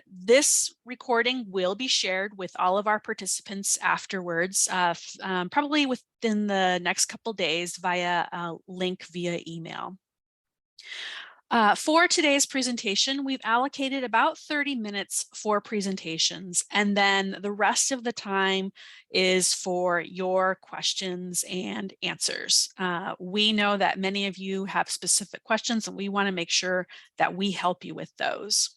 This recording will be shared with all of our participants afterwards, probably within the next couple days via a link via email. For today's presentation, we've allocated about 30 minutes for presentations, and then the rest of the time is for your questions and answers. We know that many of you have specific questions, and we want to make sure that we help you with those.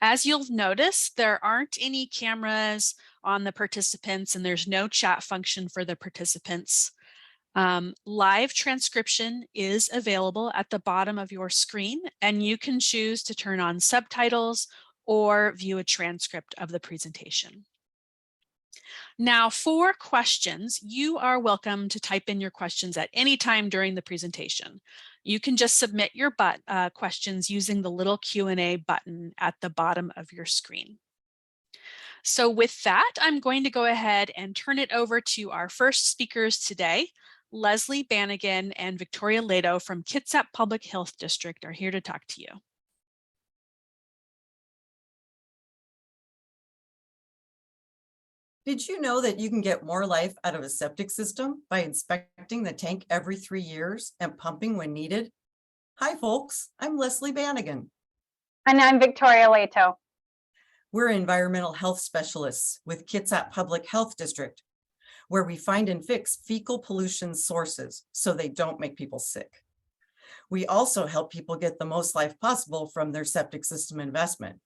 As you'll notice, there aren't any cameras on the participants, and there's no chat function for the participants. Live transcription is available at the bottom of your screen, and you can choose to turn on subtitles or view a transcript of the presentation. Now, for questions, you are welcome to type in your questions at any time during the presentation. You can just submit your questions using the little Q&A button at the bottom of your screen. So with that, I'm going to go ahead and turn it over to our first speakers today. Leslie Bannigan and Victoria Leto from Kitsap Public Health District are here to talk to you. Did you know that you can get more life out of a septic system by inspecting the tank every 3 years and pumping when needed? Hi folks, I'm Leslie Bannigan. And I'm Victoria Leto. We're environmental health specialists with Kitsap Public Health District, where we find and fix fecal pollution sources so they don't make people sick. We also help people get the most life possible from their septic system investment.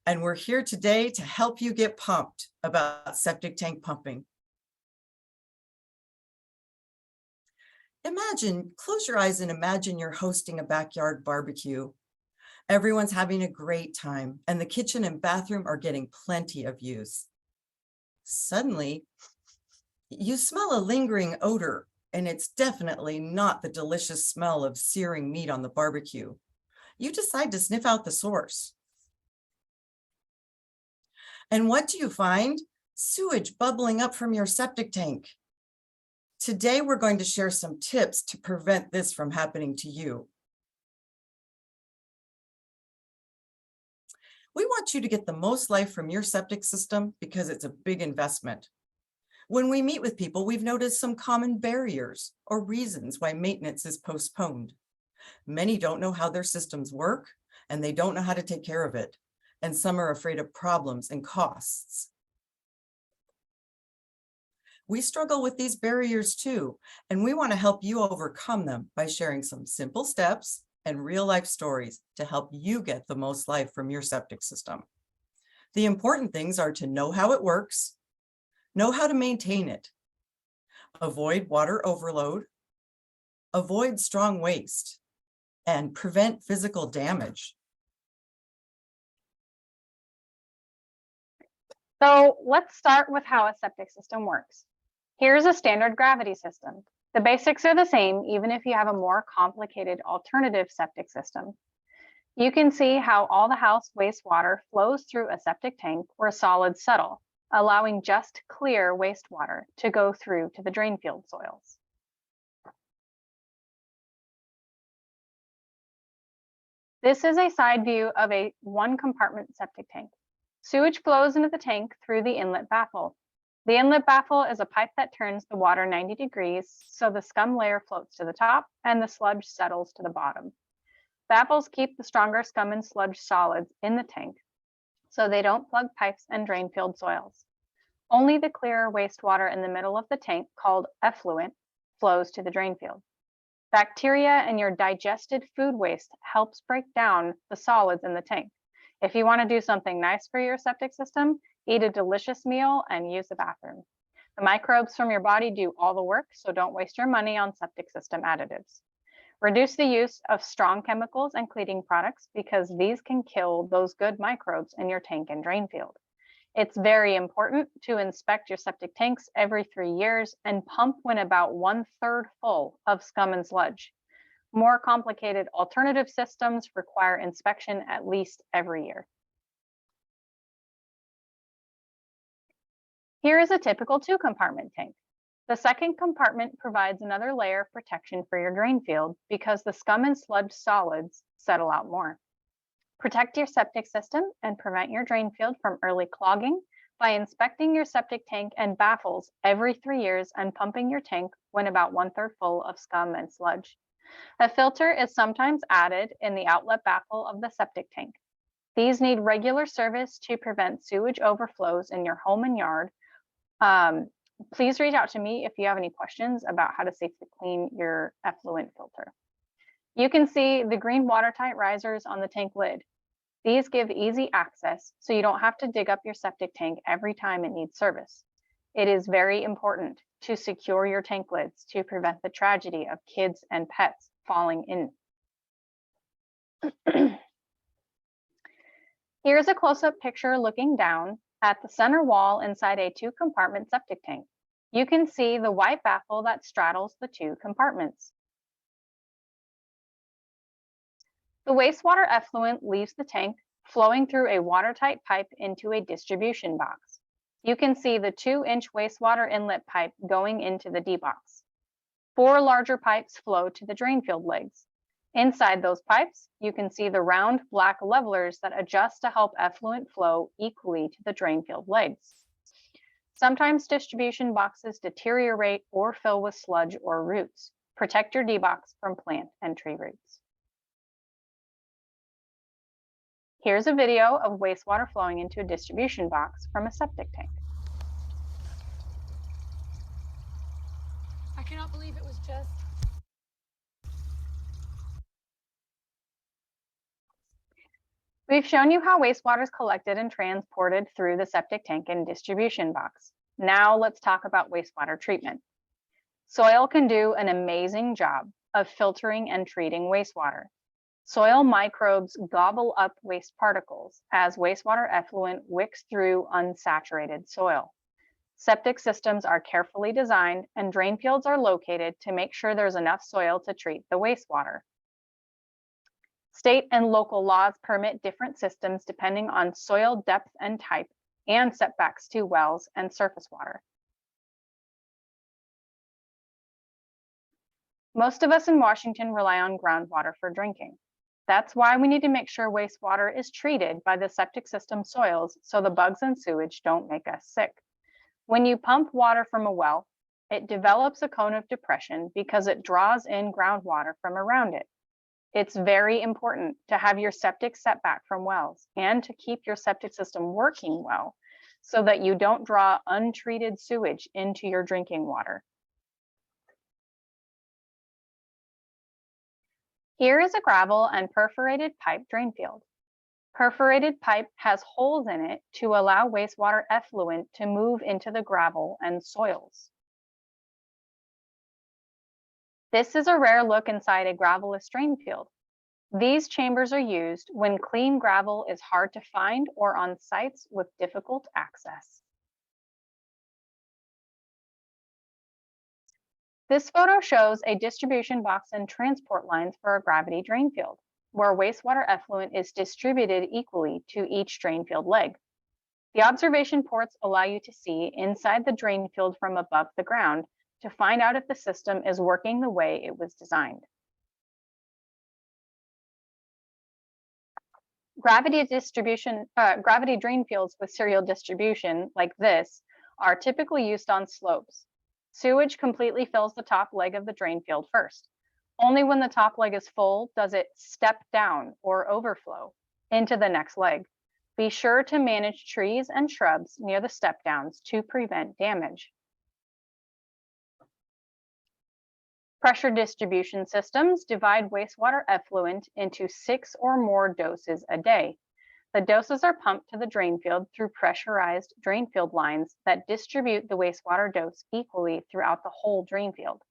And we're here today to help you get pumped about septic tank pumping. Close your eyes and imagine you're hosting a backyard barbecue. Everyone's having a great time, and the kitchen and bathroom are getting plenty of use. Suddenly, you smell a lingering odor, and it's definitely not the delicious smell of searing meat on the barbecue. You decide to sniff out the source. And what do you find? Sewage bubbling up from your septic tank. Today, we're going to share some tips to prevent this from happening to you. We want you to get the most life from your septic system because it's a big investment. When we meet with people, we've noticed some common barriers or reasons why maintenance is postponed. Many don't know how their systems work, and they don't know how to take care of it. And some are afraid of problems and costs. We struggle with these barriers too, and we want to help you overcome them by sharing some simple steps and real-life stories to help you get the most life from your septic system. The important things are to know how it works, know how to maintain it, avoid water overload, avoid strong waste, and prevent physical damage. So let's start with how a septic system works. Here's a standard gravity system. The basics are the same, even if you have a more complicated alternative septic system. You can see how all the house wastewater flows through a septic tank where solids settle, allowing just clear wastewater to go through to the drain field soils. This is a side view of a one-compartment septic tank. Sewage flows into the tank through the inlet baffle. The inlet baffle is a pipe that turns the water 90 degrees so the scum layer floats to the top and the sludge settles to the bottom. Baffles keep the stronger scum and sludge solids in the tank so they don't plug pipes and drain field soils. Only the clearer wastewater in the middle of the tank, called effluent, flows to the drain field. Bacteria and your digested food waste helps break down the solids in the tank. If you want to do something nice for your septic system, eat a delicious meal and use the bathroom. The microbes from your body do all the work, so don't waste your money on septic system additives. Reduce the use of strong chemicals and cleaning products because these can kill those good microbes in your tank and drain field. It's very important to inspect your septic tanks every 3 years and pump when about 1/3 full of scum and sludge. More complicated alternative systems require inspection at least every year. Here is a typical 2-compartment tank. The second compartment provides another layer of protection for your drain field because the scum and sludge solids settle out more. Protect your septic system and prevent your drain field from early clogging by inspecting your septic tank and baffles every 3 years and pumping your tank when about 1/3 full of scum and sludge. A filter is sometimes added in the outlet baffle of the septic tank. These need regular service to prevent sewage overflows in your home and yard. Please reach out to me if you have any questions about how to safely clean your effluent filter. You can see the green watertight risers on the tank lid. These give easy access so you don't have to dig up your septic tank every time it needs service. It is very important to secure your tank lids to prevent the tragedy of kids and pets falling in. Here's a close-up picture looking down at the center wall inside a 2-compartment septic tank. You can see the white baffle that straddles the 2 compartments. The wastewater effluent leaves the tank, flowing through a watertight pipe into a distribution box. You can see the 2-inch wastewater inlet pipe going into the D-box. 4 larger pipes flow to the drain field legs. Inside those pipes, you can see the round black levelers that adjust to help effluent flow equally to the drain field legs. Sometimes distribution boxes deteriorate or fill with sludge or roots. Protect your D-box from plant and tree roots. Here's a video of wastewater flowing into a distribution box from a septic tank. I cannot believe it was just. We've shown you how wastewater is collected and transported through the septic tank and distribution box. Now let's talk about wastewater treatment. Soil can do an amazing job of filtering and treating wastewater. Soil microbes gobble up waste particles as wastewater effluent wicks through unsaturated soil. Septic systems are carefully designed and drain fields are located to make sure there's enough soil to treat the wastewater. State and local laws permit different systems depending on soil depth and type and setbacks to wells and surface water. Most of us in Washington rely on groundwater for drinking. That's why we need to make sure wastewater is treated by the septic system soils so the bugs and sewage don't make us sick. When you pump water from a well, it develops a cone of depression because it draws in groundwater from around it. It's very important to have your septic set back from wells and to keep your septic system working well so that you don't draw untreated sewage into your drinking water. Here is a gravel and perforated pipe drain field. Perforated pipe has holes in it to allow wastewater effluent to move into the gravel and soils. This is a rare look inside a gravelless drain field. These chambers are used when clean gravel is hard to find or on sites with difficult access. This photo shows a distribution box and transport lines for a gravity drain field, where wastewater effluent is distributed equally to each drain field leg. The observation ports allow you to see inside the drain field from above the ground to find out if the system is working the way it was designed. Gravity drain fields with serial distribution like this are typically used on slopes. Sewage completely fills the top leg of the drain field first. Only when the top leg is full does it step down or overflow into the next leg. Be sure to manage trees and shrubs near the step downs to prevent damage. Pressure distribution systems divide wastewater effluent into 6 or more doses a day. The doses are pumped to the drain field through pressurized drain field lines that distribute the wastewater dose equally throughout the whole drain field.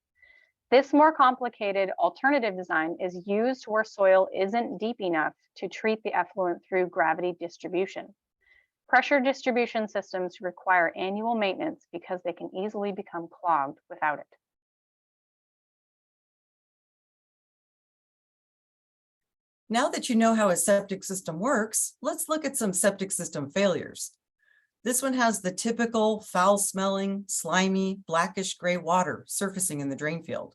This more complicated alternative design is used where soil isn't deep enough to treat the effluent through gravity distribution. Pressure distribution systems require annual maintenance because they can easily become clogged without it. Now that you know how a septic system works, let's look at some septic system failures. This one has the typical foul-smelling, slimy, blackish gray water surfacing in the drain field.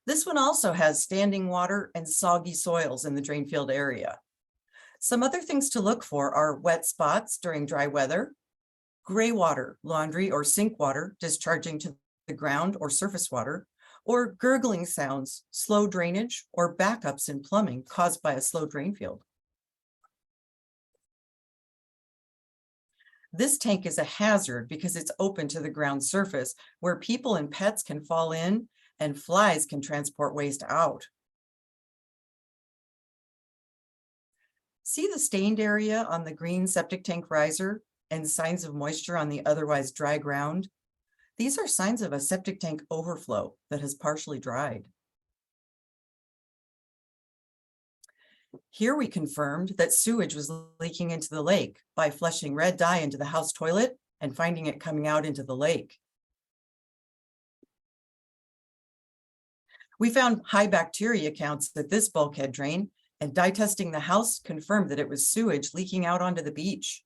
This one also has standing water and soggy soils in the drain field area. Some other things to look for are wet spots during dry weather, gray water, laundry or sink water discharging to the ground or surface water, or gurgling sounds, slow drainage, or backups in plumbing caused by a slow drain field. This tank is a hazard because it's open to the ground surface where people and pets can fall in and flies can transport waste out. See the stained area on the green septic tank riser and signs of moisture on the otherwise dry ground? These are signs of a septic tank overflow that has partially dried. Here we confirmed that sewage was leaking into the lake by flushing red dye into the house toilet and finding it coming out into the lake. We found high bacteria counts at this bulkhead drain, and dye testing the house confirmed that it was sewage leaking out onto the beach.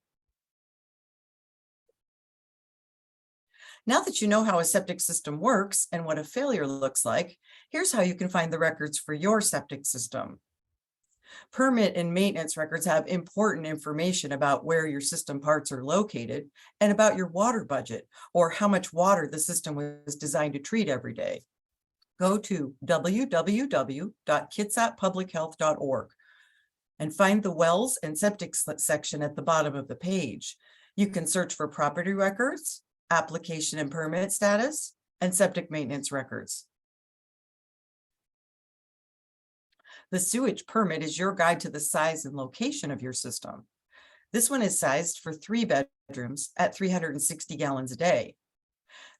Now that you know how a septic system works and what a failure looks like, here's how you can find the records for your septic system. Permit and maintenance records have important information about where your system parts are located and about your water budget or how much water the system was designed to treat every day. Go to www.kitsappublichealth.org and find the wells and septic section at the bottom of the page. You can search for property records, application and permit status, and septic maintenance records. The sewage permit is your guide to the size and location of your system. This one is sized for 3 bedrooms at 360 gallons a day.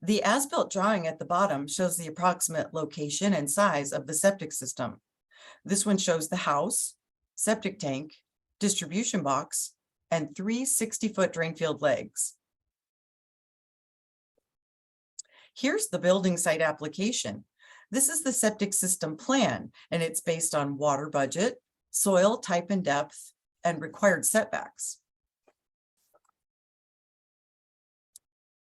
The as-built drawing at the bottom shows the approximate location and size of the septic system. This one shows the house, septic tank, distribution box, and 3 60-foot drain field legs. Here's the building site application. This is the septic system plan, and it's based on water budget, soil type and depth, and required setbacks.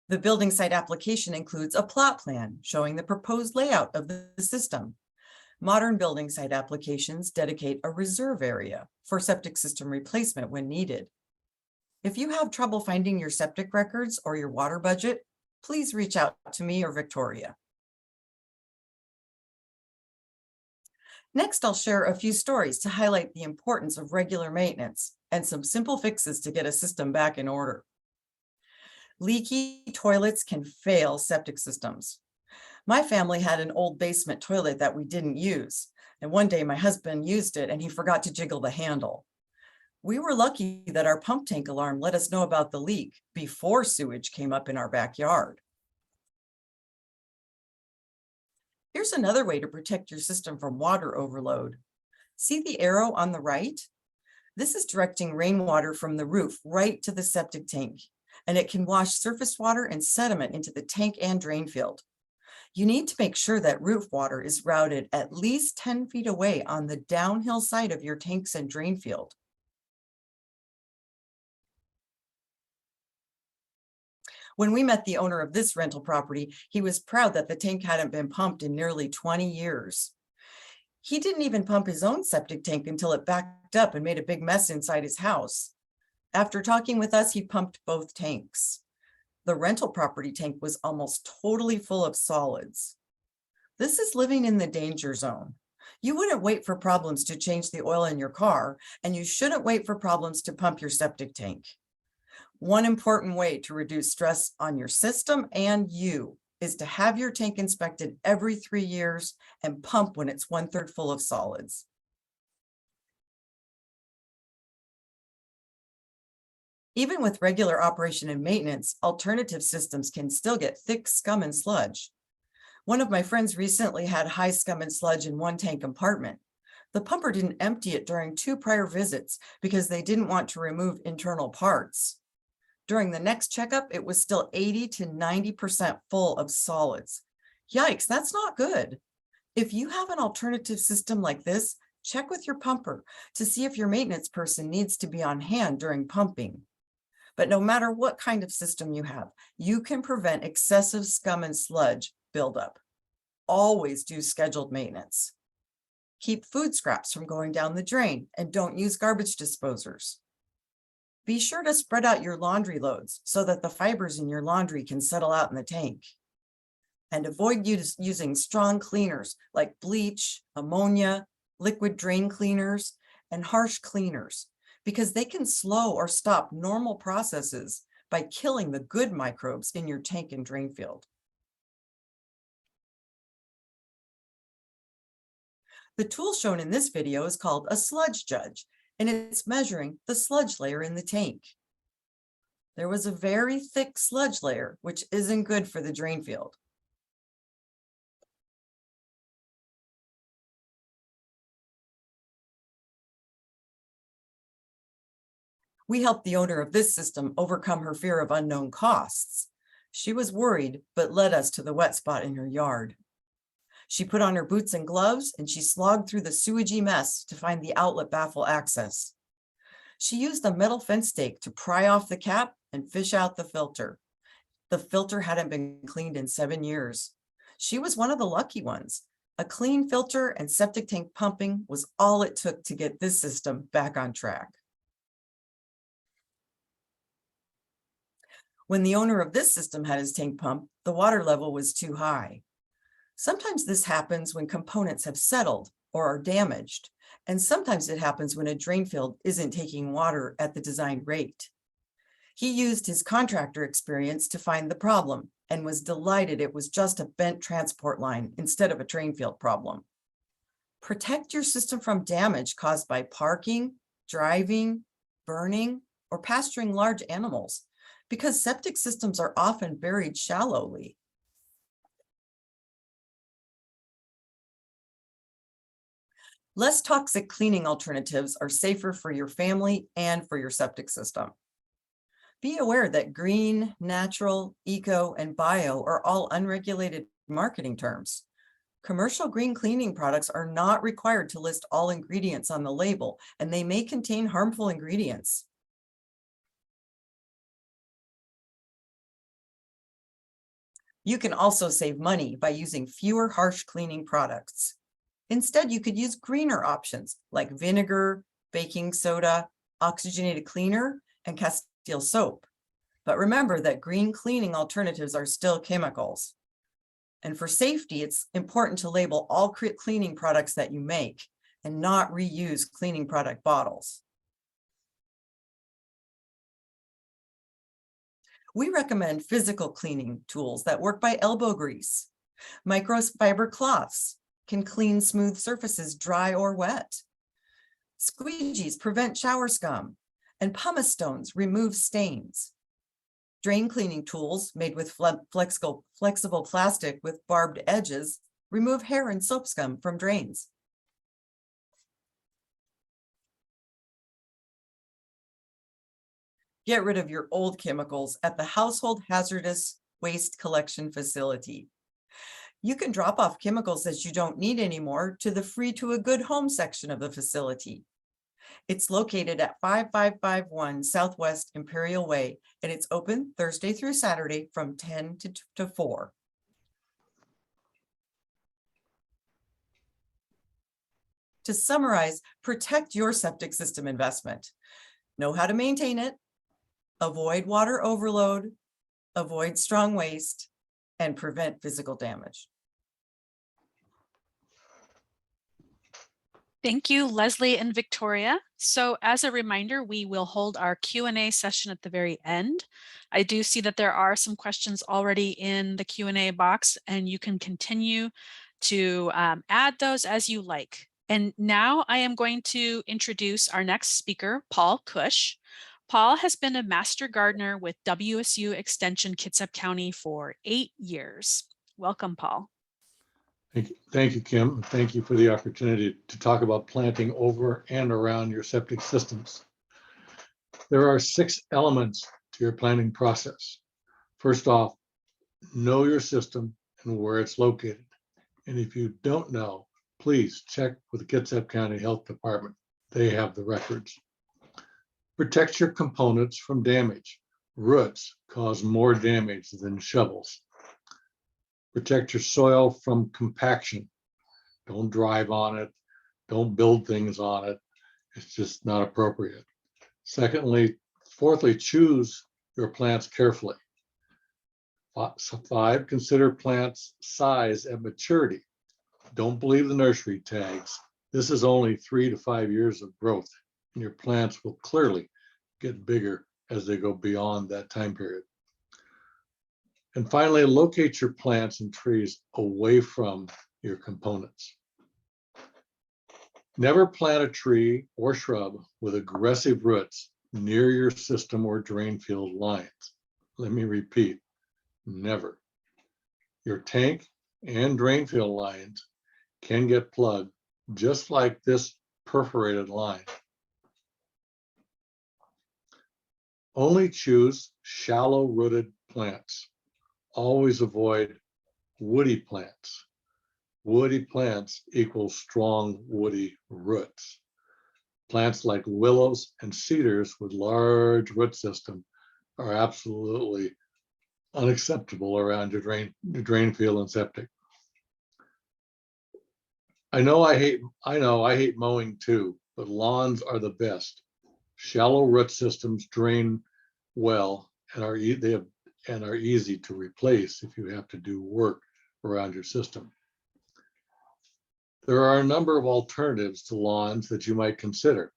The building site application includes a plot plan showing the proposed layout of the system. Modern building site applications dedicate a reserve area for septic system replacement when needed. If you have trouble finding your septic records or your water budget, please reach out to me or Victoria. Next, I'll share a few stories to highlight the importance of regular maintenance and some simple fixes to get a system back in order. Leaky toilets can fail septic systems. My family had an old basement toilet that we didn't use, and one day my husband used it and he forgot to jiggle the handle. We were lucky that our pump tank alarm let us know about the leak before sewage came up in our backyard. Here's another way to protect your system from water overload. See the arrow on the right? This is directing rainwater from the roof right to the septic tank, and it can wash surface water and sediment into the tank and drain field. You need to make sure that roof water is routed at least 10 feet away on the downhill side of your tanks and drain field. When we met the owner of this rental property, he was proud that the tank hadn't been pumped in nearly 20 years. He didn't even pump his own septic tank until it backed up and made a big mess inside his house. After talking with us, he pumped both tanks. The rental property tank was almost totally full of solids. This is living in the danger zone. You wouldn't wait for problems to change the oil in your car, and you shouldn't wait for problems to pump your septic tank. One important way to reduce stress on your system and you is to have your tank inspected every 3 years and pump when it's 1/3 full of solids. Even with regular operation and maintenance, alternative systems can still get thick scum and sludge. One of my friends recently had high scum and sludge in one tank compartment. The pumper didn't empty it during 2 prior visits because they didn't want to remove internal parts. During the next checkup, it was still 80 to 90% full of solids. Yikes, that's not good. If you have an alternative system like this, check with your pumper to see if your maintenance person needs to be on hand during pumping. But no matter what kind of system you have, you can prevent excessive scum and sludge buildup. always do scheduled maintenance. Keep food scraps from going down the drain and don't use garbage disposers. Be sure to spread out your laundry loads so that the fibers in your laundry can settle out in the tank. And avoid using strong cleaners like bleach, ammonia, liquid drain cleaners, and harsh cleaners, because they can slow or stop normal processes by killing the good microbes in your tank and drain field. The tool shown in this video is called a sludge judge, and it's measuring the sludge layer in the tank. There was a very thick sludge layer, which isn't good for the drain field. We helped the owner of this system overcome her fear of unknown costs. She was worried, but led us to the wet spot in her yard. She put on her boots and gloves, and she slogged through the sewagey mess to find the outlet baffle access. She used a metal fence stake to pry off the cap and fish out the filter. The filter hadn't been cleaned in 7 years. She was one of the lucky ones. A clean filter and septic tank pumping was all it took to get this system back on track. When the owner of this system had his tank pumped, the water level was too high. Sometimes this happens when components have settled or are damaged, and sometimes it happens when a drain field isn't taking water at the designed rate. He used his contractor experience to find the problem and was delighted it was just a bent transport line instead of a drain field problem. Protect your system from damage caused by parking, driving, burning, or pasturing large animals, because septic systems are often buried shallowly. Less toxic cleaning alternatives are safer for your family and for your septic system. Be aware that green, natural, eco, and bio are all unregulated marketing terms. Commercial green cleaning products are not required to list all ingredients on the label, and they may contain harmful ingredients. You can also save money by using fewer harsh cleaning products. Instead, you could use greener options like vinegar, baking soda, oxygenated cleaner, and Castile soap. But remember that green cleaning alternatives are still chemicals. And for safety, it's important to label all cleaning products that you make and not reuse cleaning product bottles. We recommend physical cleaning tools that work by elbow grease. Microfiber cloths can clean smooth surfaces, dry or wet. Squeegees prevent shower scum, and pumice stones remove stains. Drain cleaning tools made with flexible plastic with barbed edges remove hair and soap scum from drains. Get rid of your old chemicals at the Household Hazardous Waste Collection Facility. You can drop off chemicals that you don't need anymore to the Free to a Good Home section of the facility. It's located at 5551 Southwest Imperial Way, and it's open Thursday through Saturday from 10 to 4. To summarize, protect your septic system investment. Know how to maintain it, avoid water overload, avoid strong waste, and prevent physical damage. Thank you, Leslie and Victoria. So as a reminder, we will hold our Q&A session at the very end. I do see that there are some questions already in the Q&A box, and you can continue to add those as you like. And now I am going to introduce our next speaker, Paul Cush. Paul has been a master gardener with WSU Extension Kitsap County for 8 years. Welcome, Paul. Thank you, Kim. Thank you for the opportunity to talk about planting over and around your septic systems. There are 6 elements to your planting process. First off, know your system and where it's located. And if you don't know, please check with the Kitsap County Health Department. They have the records. Protect your components from damage. Roots cause more damage than shovels. Protect your soil from compaction. Don't drive on it. Don't build things on it. It's just not appropriate. Fourthly, choose your plants carefully. 5, consider plants' size at maturity. Don't believe the nursery tags. This is only 3 to 5 years of growth, and your plants will clearly get bigger as they go beyond that time period. And finally, locate your plants and trees away from your components. Never plant a tree or shrub with aggressive roots near your system or drain field lines. Let me repeat, never. Your tank and drain field lines can get plugged just like this perforated line. Only choose shallow rooted plants. Always avoid woody plants. Woody plants equal strong woody roots. Plants like willows and cedars with large root system are absolutely unacceptable around your drain field and septic. I know I hate mowing too, but lawns are the best. Shallow root systems drain well and are easy to replace if you have to do work around your system. There are a number of alternatives to lawns that you might consider.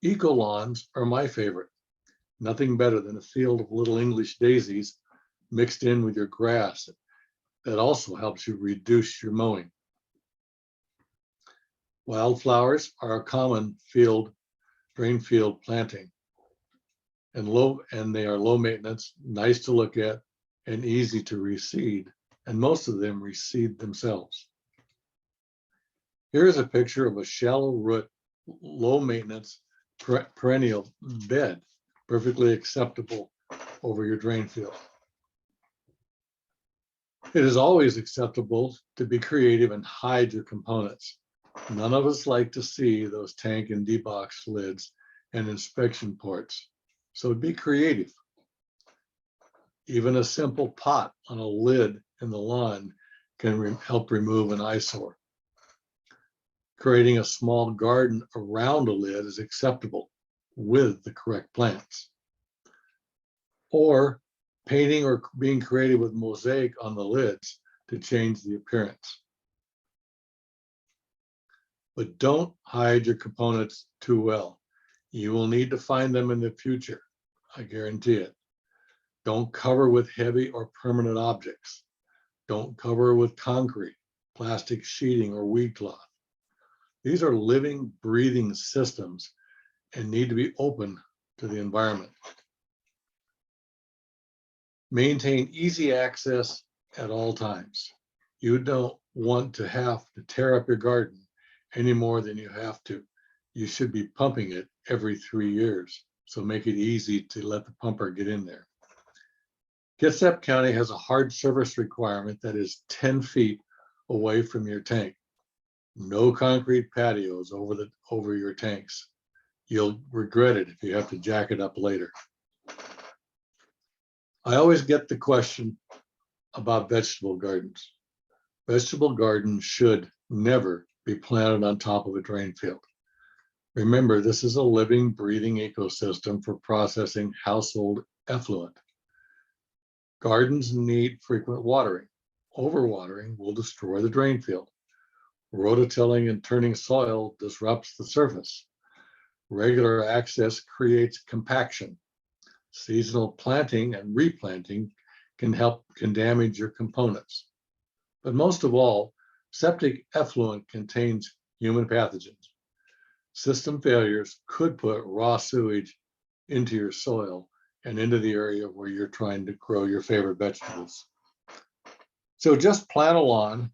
Eco lawns are my favorite. Nothing better than a field of little English daisies mixed in with your grass. That also helps you reduce your mowing. Wildflowers are a common drain field planting, and they are low maintenance, nice to look at, and easy to reseed, and most of them reseed themselves. Here's a picture of a shallow root, low maintenance perennial bed, perfectly acceptable over your drain field. It is always acceptable to be creative and hide your components. None of us like to see those tank and D-box lids and inspection ports, so be creative. Even a simple pot on a lid in the lawn can help remove an eyesore. Creating a small garden around a lid is acceptable with the correct plants. Or painting or being creative with mosaic on the lids to change the appearance. But don't hide your components too well. You will need to find them in the future, I guarantee it. Don't cover with heavy or permanent objects. Don't cover with concrete, plastic sheeting, or weed cloth. These are living, breathing systems and need to be open to the environment. Maintain easy access at all times. You don't want to have to tear up your garden any more than you have to. You should be pumping it every 3 years, so make it easy to let the pumper get in there. Kitsap County has a hard surface requirement that is 10 feet away from your tank. No concrete patios over your tanks. You'll regret it if you have to jack it up later. I always get the question about vegetable gardens. Vegetable gardens should never be planted on top of a drain field. Remember, this is a living, breathing ecosystem for processing household effluent. Gardens need frequent watering. Overwatering will destroy the drain field. Rototilling and turning soil disrupts the surface. Regular access creates compaction. Seasonal planting and replanting can damage your components. But most of all, septic effluent contains human pathogens. System failures could put raw sewage into your soil and into the area where you're trying to grow your favorite vegetables. So just plant a lawn,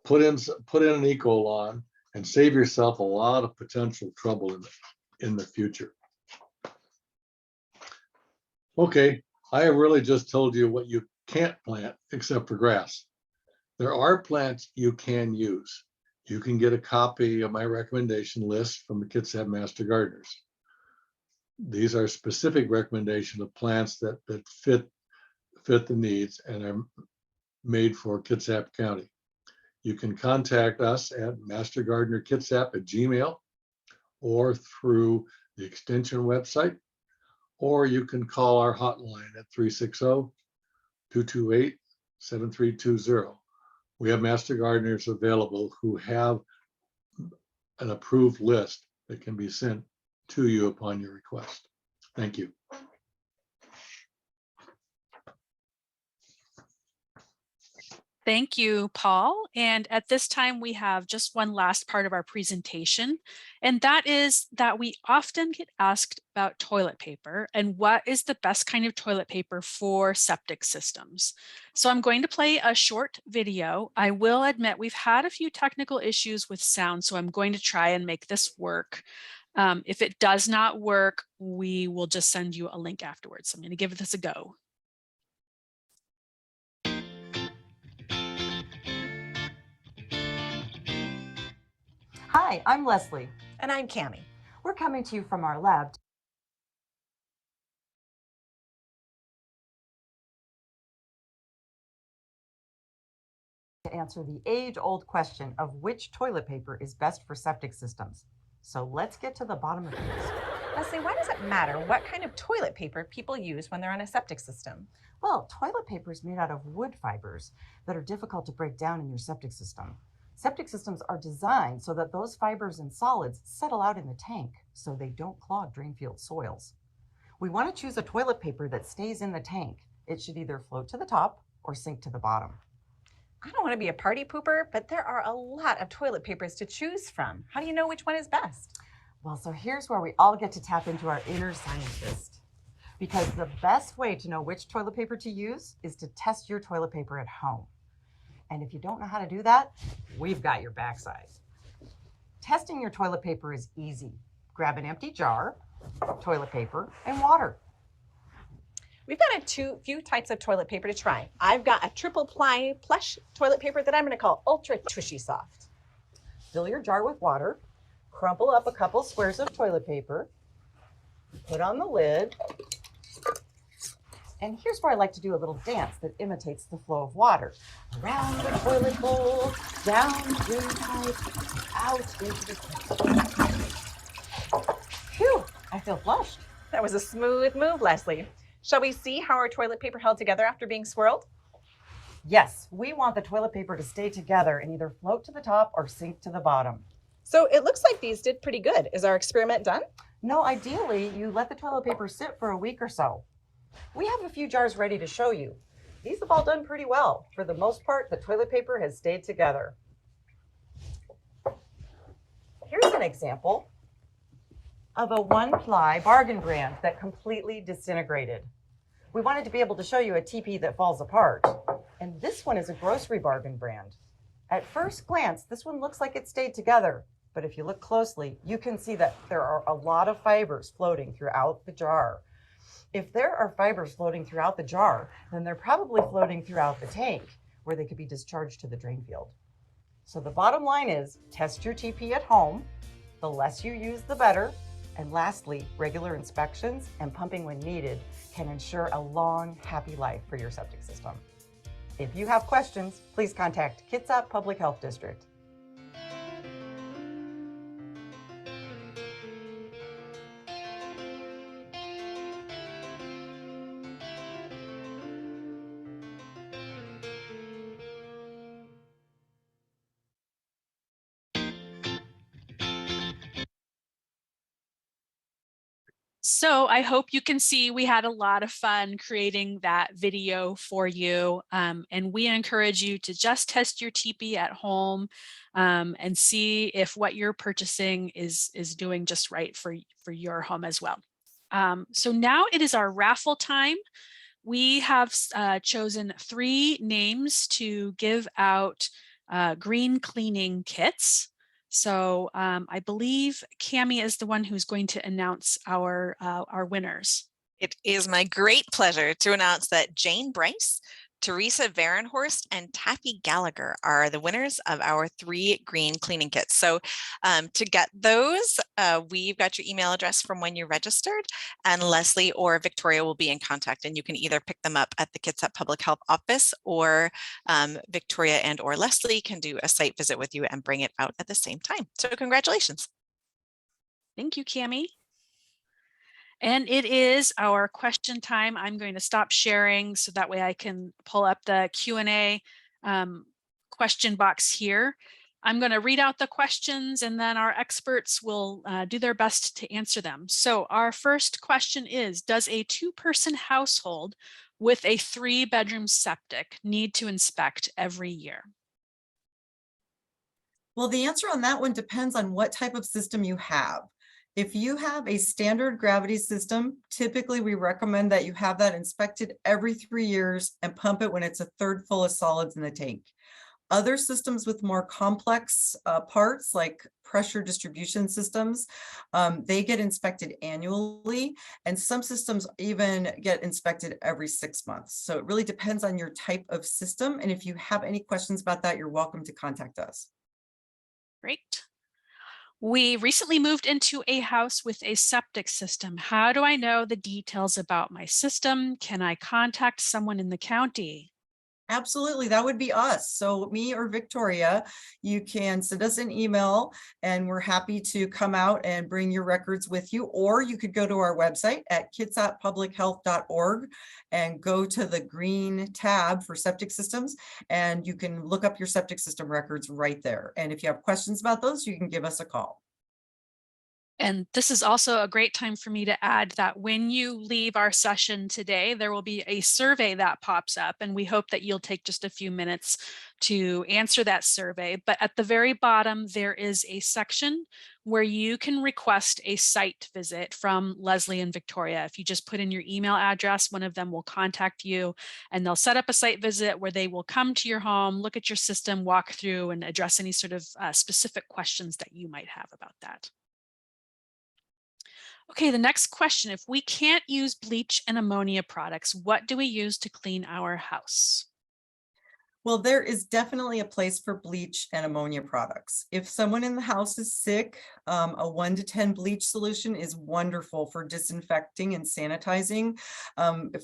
put in an eco lawn, and save yourself a lot of potential trouble in the future. Okay, I have really just told you what you can't plant except for grass. There are plants you can use. You can get a copy of my recommendation list from the Kitsap Master Gardeners. These are specific recommendations of plants that fit the needs and are made for Kitsap County. You can contact us at mastergardenerkitsap@gmail or through the extension website, or you can call our hotline at 360-228-7320. We have master gardeners available who have an approved list that can be sent to you upon your request. Thank you. Thank you, Paul. And at this time, we have just one last part of our presentation, and that is that we often get asked about toilet paper and what is the best kind of toilet paper for septic systems. So I'm going to play a short video. I will admit we've had a few technical issues with sound, so I'm going to try and make this work. If it does not work, we will just send you a link afterwards. So I'm going to give this a go. Hi, I'm Leslie. And I'm Cammie. We're coming to you from our lab to answer the age-old question of which toilet paper is best for septic systems. So let's get to the bottom of this. Leslie, why does it matter what kind of toilet paper people use when they're on a septic system? Well, toilet paper is made out of wood fibers that are difficult to break down in your septic system. Septic systems are designed so that those fibers and solids settle out in the tank so they don't clog drainfield soils. We want to choose a toilet paper that stays in the tank. It should either float to the top or sink to the bottom. I don't want to be a party pooper, but there are a lot of toilet papers to choose from. How do you know which one is best? Well, so here's where we all get to tap into our inner scientist. Because the best way to know which toilet paper to use is to test your toilet paper at home. And if you don't know how to do that, we've got your backside. Testing your toilet paper is easy. Grab an empty jar, toilet paper, and water. We've got a few types of toilet paper to try. I've got a triple ply plush toilet paper that I'm going to call Ultra Tushy Soft. Fill your jar with water, crumple up a couple squares of toilet paper, put on the lid, and here's where I like to do a little dance that imitates the flow of water. Around the toilet bowl, down the drain pipe, out into the tank. Phew, I feel flushed. That was a smooth move, Leslie. Shall we see how our toilet paper held together after being swirled? Yes, we want the toilet paper to stay together and either float to the top or sink to the bottom. So it looks like these did pretty good. Is our experiment done? No, ideally, you let the toilet paper sit for a week or so. We have a few jars ready to show you. These have all done pretty well. For the most part, the toilet paper has stayed together. Here's an example of a one-ply bargain brand that completely disintegrated. We wanted to be able to show you a TP that falls apart. And this one is a grocery bargain brand. At first glance, this one looks like it stayed together. But if you look closely, you can see that there are a lot of fibers floating throughout the jar. If there are fibers floating throughout the jar, then they're probably floating throughout the tank where they could be discharged to the drain field. So the bottom line is test your TP at home. The less you use, the better. And lastly, regular inspections and pumping when needed can ensure a long, happy life for your septic system. If you have questions, please contact Kitsap Public Health District. So I hope you can see we had a lot of fun creating that video for you. And we encourage you to just test your TP at home and see if what you're purchasing is doing just right for your home as well. So now it is our raffle time. We have chosen 3 names to give out green cleaning kits. So I believe Cammie is the one who's going to announce our winners. It is my great pleasure to announce that Jane Bryce Teresa Varenhorst and Taffy Gallagher are the winners of our 3 green cleaning kits. So to get those, we've got your email address from when you registered, and Leslie or Victoria will be in contact, and you can either pick them up at the Kitsap Public Health Office, or Victoria and or Leslie can do a site visit with you and bring it out at the same time. So congratulations. Thank you, Cammie. And it is our question time. I'm going to stop sharing so that way I can pull up the Q&A question box here. I'm going to read out the questions and then our experts will do their best to answer them. So our first question is, does a 2-person household with a 3-bedroom septic need to inspect every year? Well, the answer on that one depends on what type of system you have. If you have a standard gravity system, typically we recommend that you have that inspected every 3 years and pump it when it's a third full of solids in the tank. Other systems with more complex parts, like pressure distribution systems, they get inspected annually, and some systems even get inspected every 6 months. So it really depends on your type of system. And if you have any questions about that, you're welcome to contact us. Great. We recently moved into a house with a septic system. How do I know the details about my system? Can I contact someone in the county? Absolutely, that would be us. So me or Victoria, you can send us an email and we're happy to come out and bring your records with you. Or you could go to our website at kitsappublichealth.org and go to the green tab for septic systems, and you can look up your septic system records right there. And if you have questions about those, you can give us a call. And this is also a great time for me to add that when you leave our session today, there will be a survey that pops up, and we hope that you'll take just a few minutes to answer that survey. But at the very bottom, there is a section where you can request a site visit from Leslie and Victoria. If you just put in your email address, one of them will contact you and they'll set up a site visit where they will come to your home, look at your system, walk through, and address any sort of specific questions that you might have about that. Okay, the next question, if we can't use bleach and ammonia products, what do we use to clean our house? Well, there is definitely a place for bleach and ammonia products. If someone in the house is sick, a 1 to 10 bleach solution is wonderful for disinfecting and sanitizing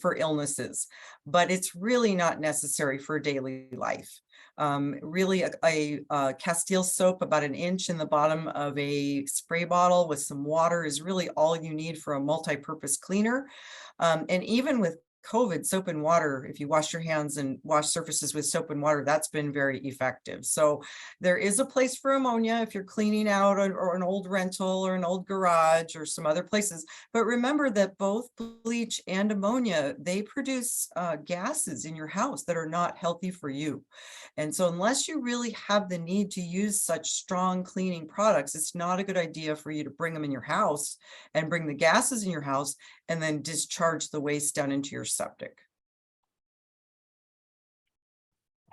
for illnesses, but it's really not necessary for daily life. Really a Castile soap about 1 inch in the bottom of a spray bottle with some water is really all you need for a multi-purpose cleaner. And even with COVID, soap and water, if you wash your hands and wash surfaces with soap and water, that's been very effective. So there is a place for ammonia if you're cleaning out or an old rental or an old garage or some other places. But remember that both bleach and ammonia, they produce gases in your house that are not healthy for you. And so unless you really have the need to use such strong cleaning products, it's not a good idea for you to bring them in your house and bring the gases in your house and then discharge the waste down into your septic.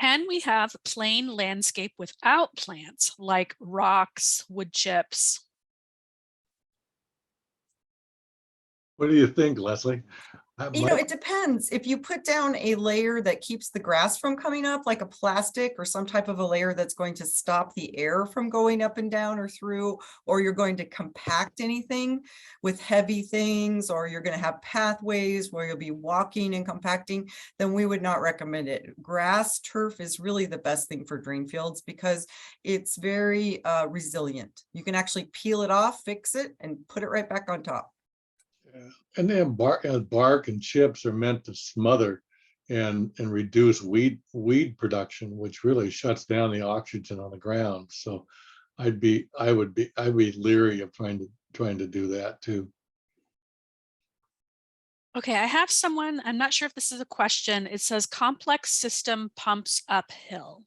Can we have plain landscape without plants like rocks, wood chips? What do you think, Leslie? You know, it depends. If you put down a layer that keeps the grass from coming up, like a plastic or some type of a layer that's going to stop the air from going up and down or through, or you're going to compact anything with heavy things, or you're going to have pathways where you'll be walking and compacting, then we would not recommend it. Grass, turf is really the best thing for drain fields because it's very resilient. You can actually peel it off, fix it, and put it right back on top. And then bark and chips are meant to smother and reduce weed production, which really shuts down the oxygen on the ground. So I'd be leery of trying to do that too. Okay, I have someone, I'm not sure if this is a question. It says complex system pumps uphill.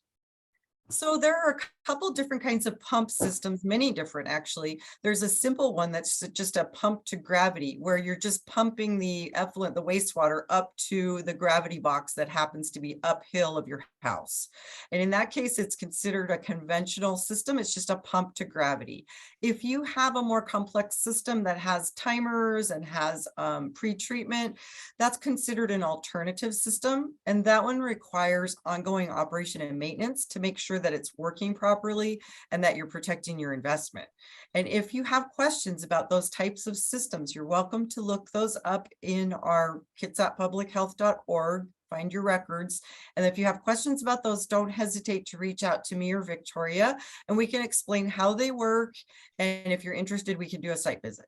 So there are a couple different kinds of pump systems, many different actually. There's a simple one that's just a pump to gravity, where you're just pumping the effluent, the wastewater, up to the gravity box that happens to be uphill of your house. And in that case, it's considered a conventional system. It's just a pump to gravity. If you have a more complex system that has timers and has pre-treatment, that's considered an alternative system. And that one requires ongoing operation and maintenance to make sure that it's working properly and that you're protecting your investment. And if you have questions about those types of systems, you're welcome to look those up in our kitsappublichealth.org, find your records. And if you have questions about those, don't hesitate to reach out to me or Victoria, and we can explain how they work. And if you're interested, we can do a site visit.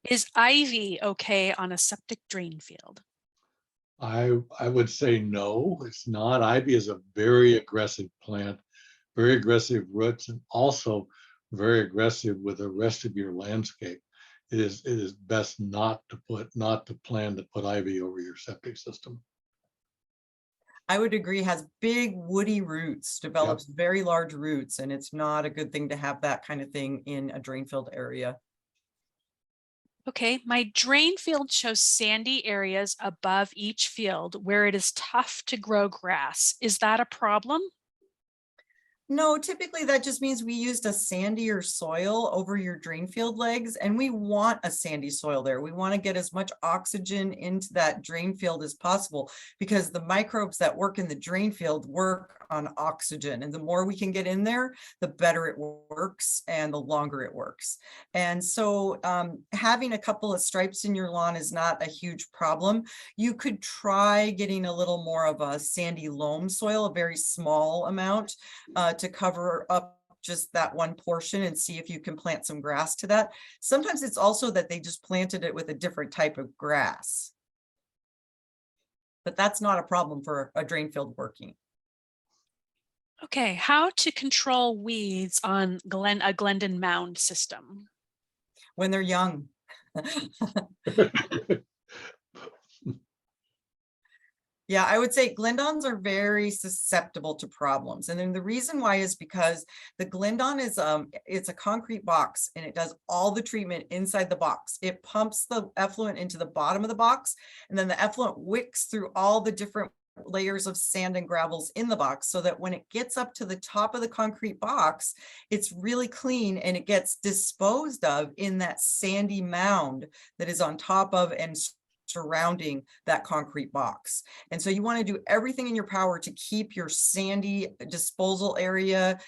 Is ivy okay on a septic drain field? I would say no, it's not. Ivy is a very aggressive plant, very aggressive roots, and also very aggressive with the rest of your landscape. It is best not to plan to put ivy over your septic system. I would agree, has big woody roots, develops very large roots, and it's not a good thing to have that kind of thing in a drain field area. Okay, my drain field shows sandy areas above each field where it is tough to grow grass. Is that a problem? No, typically that just means we used a sandier soil over your drain field legs, and we want a sandy soil there. We want to get as much oxygen into that drain field as possible, because the microbes that work in the drain field work on oxygen, and the more we can get in there, the better it works and the longer it works. And so having a couple of stripes in your lawn is not a huge problem. You could try getting a little more of a sandy loam soil, a very small amount, to cover up just that one portion, and see if you can plant some grass to that. Sometimes it's also that they just planted it with a different type of grass, but that's not a problem for a drain field working. Okay, how to control weeds on a Glendon mound system? When they're young. Yeah, I would say glendons are very susceptible to problems. And then the reason why is because the glendon is it's a concrete box, and it does all the treatment inside the box. It pumps the effluent into the bottom of the box, and then the effluent wicks through all the different layers of sand and gravels in the box, so that when it gets up to the top of the concrete box, it's really clean, and it gets disposed of in that sandy mound that is on top of and surrounding that concrete box. And so you want to do everything in your power to keep your sandy disposal area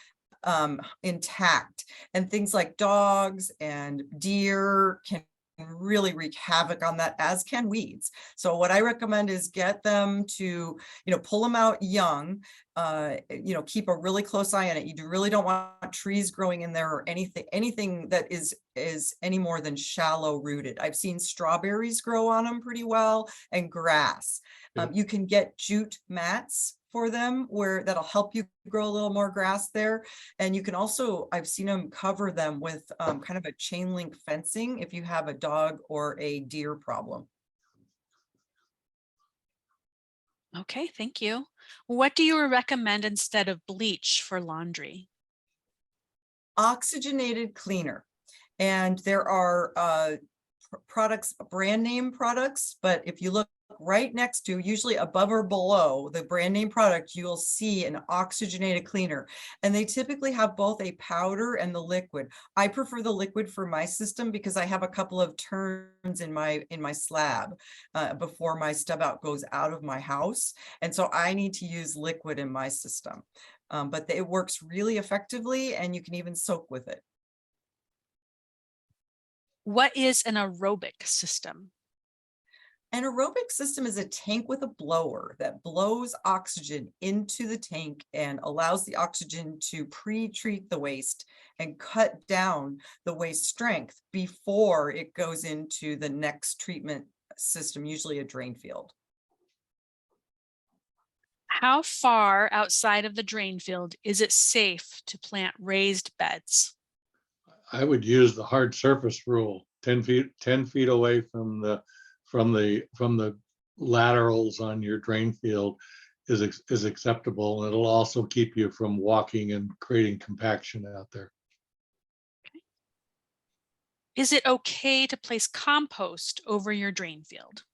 intact. And things like dogs and deer can really wreak havoc on that, as can weeds. So what I recommend is get them to, pull them out young, keep a really close eye on it. You really don't want trees growing in there or anything that is any more than shallow rooted. I've seen strawberries grow on them pretty well, and grass. You can get jute mats for them that'll help you grow a little more grass there. And you can also, I've seen them cover them with kind of a chain link fencing if you have a dog or a deer problem. Okay, thank you. What do you recommend instead of bleach for laundry? Oxygenated cleaner. And there are products, brand name products, but if you look right next to, usually above or below the brand name product, you'll see an oxygenated cleaner, and they typically have both a powder and the liquid. I prefer the liquid for my system because I have a couple of turns in my slab before my stub out goes out of my house, and so I need to use liquid in my system. But it works really effectively, and you can even soak with it. What is an aerobic system? An aerobic system is a tank with a blower that blows oxygen into the tank and allows the oxygen to pre-treat the waste and cut down the waste strength before it goes into the next treatment system, usually a drain field. How far outside of the drain field is it safe to plant raised beds? I would use the hard surface rule, 10 feet away from the laterals on your drain field, is acceptable. And it'll also keep you from walking and creating compaction out there. Is it okay to place compost over your drain field?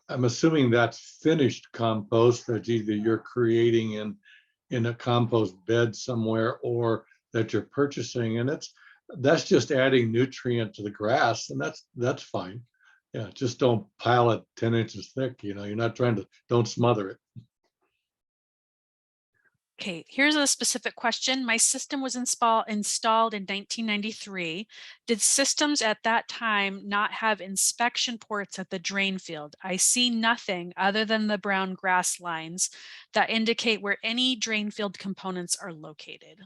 I'm assuming that's finished compost that either you're creating in a compost bed somewhere or that you're purchasing, and that's just adding nutrient to the grass, and that's fine. Yeah, just don't pile it 10 inches thick. You know, you're not trying to, don't smother it. Okay, here's a specific question. My system was installed in 1993. Did systems at that time not have inspection ports at the drain field? I see nothing other than the brown grass lines that indicate where any drain field components are located.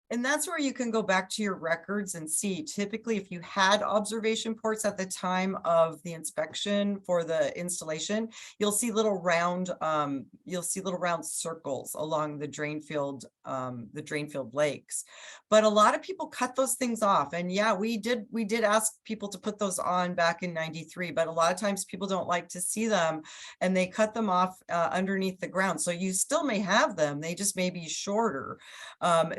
And that's where you can go back to your records and see, typically, if you had observation ports at the time of the inspection for the installation, you'll see little round circles along the drain field lakes. But a lot of people cut those things off. And yeah, we did ask people to put those on back in 93, but a lot of times people don't like to see them and they cut them off underneath the ground. So you still may have them, they just may be shorter.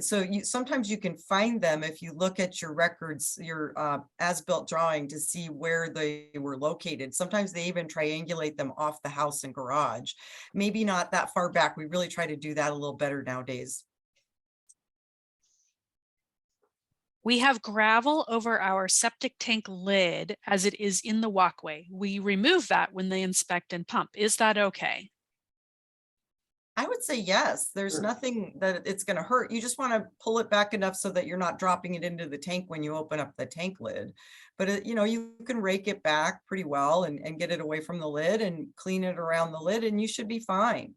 So sometimes you can find them if you look at your records, your as-built drawing, to see where they were located. Sometimes they even triangulate them off the house and garage. Maybe not that far back. We really try to do that a little better nowadays. We have gravel over our septic tank lid as it is in the walkway. We remove that when they inspect and pump. Is that okay? I would say yes. There's Sure. nothing that it's going to hurt. You just want to pull it back enough so that you're not dropping it into the tank when you open up the tank lid. But you know, you can rake it back pretty well and get it away from the lid and clean it around the lid, and you should be fine.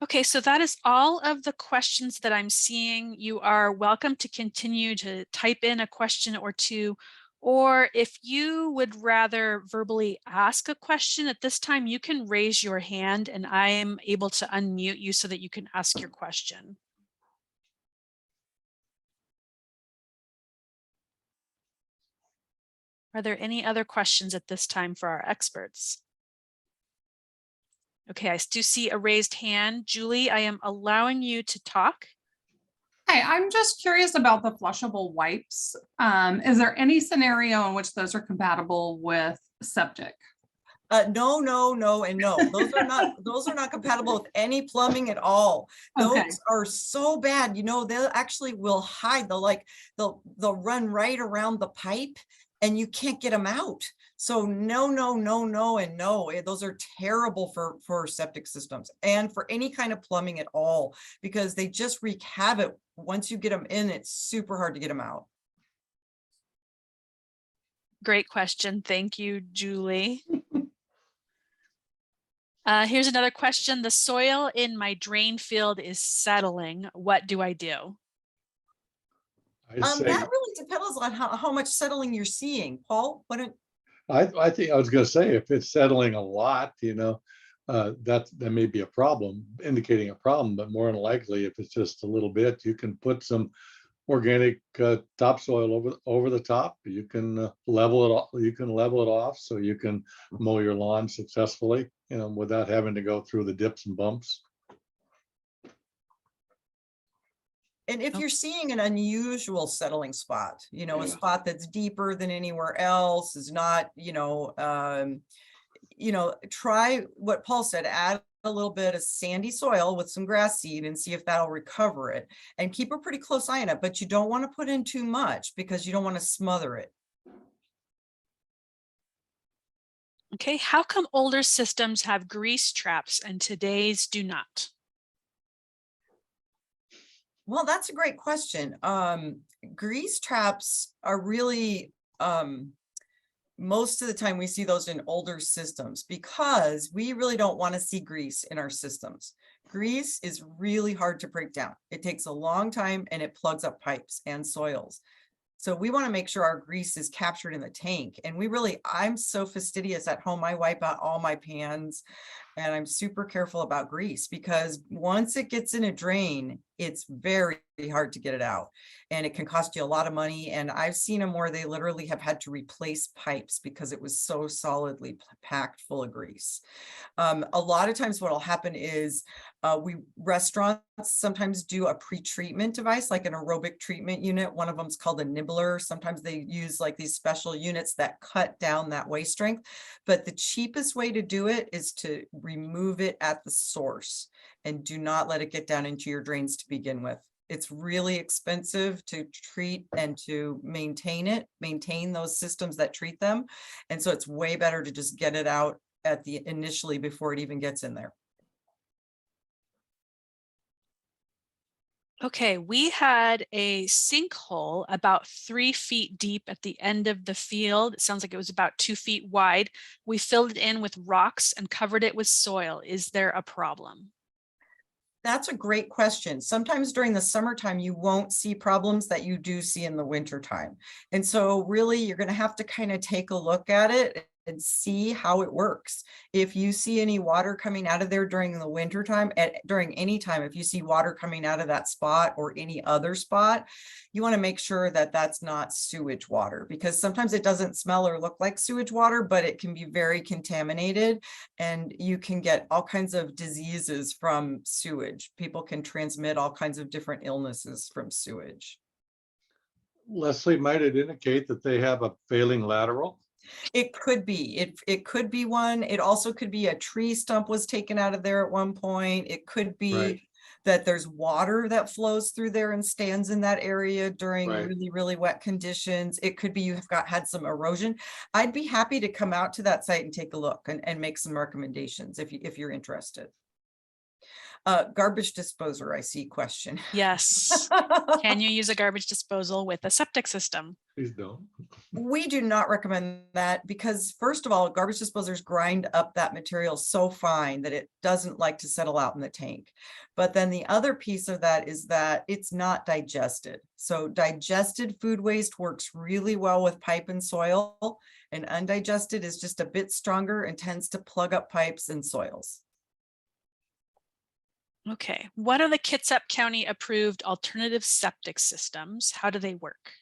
Okay, so that is all of the questions that I'm seeing. You are welcome to continue to type in a question or two, or if you would rather verbally ask a question at this time, you can raise your hand and I am able to unmute you so that you can ask your question. Are there any other questions at this time for our experts? Okay, I do see a raised hand. Julie, I am allowing you to talk. Hi, I'm just curious about the flushable wipes. Is there any scenario in which those are compatible with septic? No, and no. Those are not compatible with any plumbing at all. Those Okay. are so bad. You know, they actually will hide. They'll run right around the pipe and you can't get them out. So no, and no. Those are terrible for septic systems and for any kind of plumbing at all, because they just wreak havoc. Once you get them in, it's super hard to get them out. Great question. Thank you, Julie. Here's another question. The soil in my drain field is settling. What do I do? I'd say, That really depends on how much settling you're seeing. Paul, I think I was going to say, if it's settling a lot, you know, that may be a problem, indicating a problem. But more than likely, if it's just a little bit, you can put some organic topsoil over the top. You can level it off. You can level it off so you can mow your lawn successfully, you know, without having to go through the dips and bumps. and if you're seeing an unusual settling spot, you know, a Yeah. spot that's deeper than anywhere else, is not, try what Paul said, add a little bit of sandy soil with some grass seed and see if that'll recover it, and keep a pretty close eye on it, but you don't want to put in too much because you don't want to smother it. Okay, how come older systems have grease traps and today's do not? Well, that's a great question. Grease traps are really, most of the time we see those in older systems because we really don't want to see grease in our systems. Grease is really hard to break down. It takes a long time and it plugs up pipes and soils. So we want to make sure our grease is captured in the tank. And I'm so fastidious at home. I wipe out all my pans And I'm super careful about grease because once it gets in a drain, it's very hard to get it out. And it can cost you a lot of money. And I've seen them where they literally have had to replace pipes because it was so solidly packed full of grease. A lot of times what'll happen is restaurants sometimes do a pre-treatment device, like an aerobic treatment unit. One of them is called a nibbler. Sometimes they use like these special units that cut down that waste strength. But the cheapest way to do it is to remove it at the source and do not let it get down into your drains to begin with. It's really expensive to treat and to maintain those systems that treat them. And so it's way better to just get it out at the initially before it even gets in there. Okay, we had a sinkhole about 3 feet deep at the end of the field. It sounds like it was about 2 feet wide. We filled it in with rocks and covered it with soil. Is there a problem? That's a great question. Sometimes during the summertime, you won't see problems that you do see in the wintertime. And so really, you're going to have to kind of take a look at it and see how it works. If you see any water coming out of there during the wintertime, during any time, if you see water coming out of that spot or any other spot, you want to make sure that that's not sewage water, because sometimes it doesn't smell or look like sewage water, but it can be very contaminated and you can get all kinds of diseases from sewage. People can transmit all kinds of different illnesses from sewage. Leslie, might it indicate that they have a failing lateral? It could be. It could be one. It also could be a tree stump was taken out of there at one point. It could be Right. that there's water that flows through there and stands in that area during Right. really, really wet conditions. It could be you have had some erosion. I'd be happy to come out to that site and take a look and make some recommendations if you're interested. Garbage disposer, I see question. Yes. Can you use a garbage disposal with a septic system? Please don't. We do not recommend that because first of all, garbage disposers grind up that material so fine that it doesn't like to settle out in the tank. But then the other piece of that is that it's not digested. So digested food waste works really well with pipe and soil, and undigested is just a bit stronger and tends to plug up pipes and soils. Okay. What are the Kitsap County approved alternative septic systems? How do they work?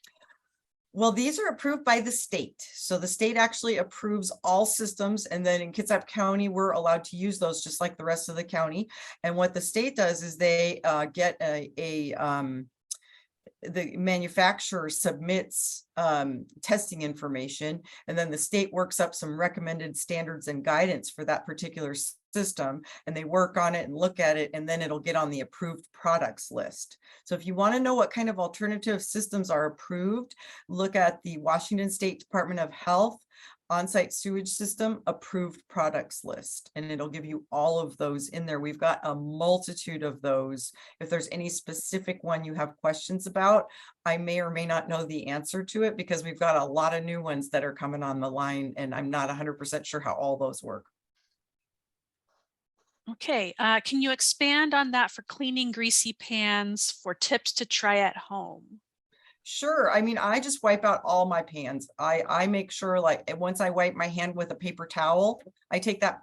Well, these are approved by the state. So the state actually approves all systems. And then in Kitsap County, we're allowed to use those just like the rest of the county. And what the state does is they get the manufacturer submits testing information, and then the state works up some recommended standards and guidance for that particular system, and they work on it and look at it, and then it'll get on the approved products list. So if you want to know what kind of alternative systems are approved, look at the Washington State Department of Health on-site sewage system approved products list, and it'll give you all of those in there. We've got a multitude of those. If there's any specific one you have questions about, I may or may not know the answer to it because we've got a lot of new ones that are coming on the line, and I'm not 100% sure how all those work. Okay, can you expand on that for cleaning greasy pans, for tips to try at home? Sure. I mean, I just wipe out all my pans. I make sure, like, once I wipe my hand with a paper towel, I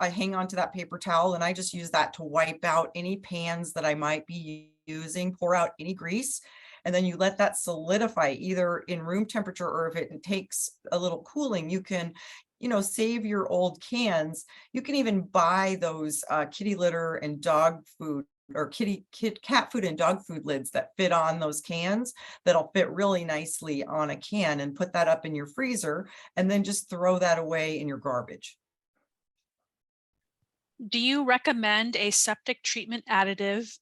hang on to that paper towel and I just use that to wipe out any pans that I might be using, pour out any grease. And then you let that solidify either in room temperature, or if it takes a little cooling, you can, save your old cans. You can even buy those kitty litter and dog food or cat food and dog food lids that fit on those cans that'll fit really nicely on a can, and put that up in your freezer and then just throw that away in your garbage. Do you recommend a septic treatment additive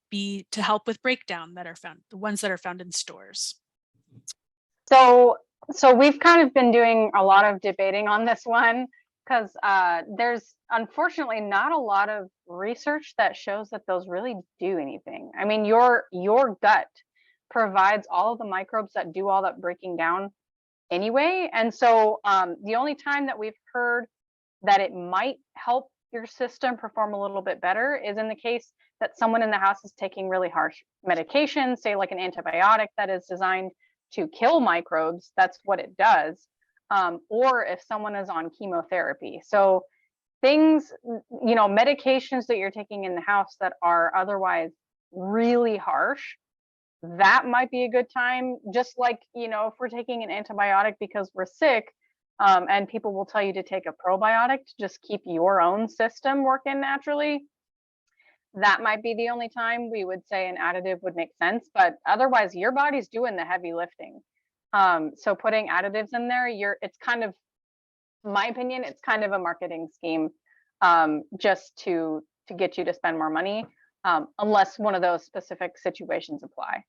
be to help with breakdown that are found, the ones that are found in stores? So we've kind of been doing a lot of debating on this one because there's unfortunately not a lot of research that shows that those really do anything. I mean, your gut provides all of the microbes that do all that breaking down anyway. And so the only time that we've heard that it might help your system perform a little bit better is in the case that someone in the house is taking really harsh medication, say like an antibiotic that is designed to kill microbes. That's what it does. Or if someone is on chemotherapy. So things, medications that you're taking in the house that are otherwise really harsh, that might be a good time. Just like, if we're taking an antibiotic because we're sick, and people will tell you to take a probiotic to just keep your own system working naturally, that might be the only time we would say an additive would make sense. But otherwise, your body's doing the heavy lifting. So putting additives in there, it's kind of, in my opinion, it's kind of a marketing scheme, just to get you to spend more money, unless one of those specific situations apply.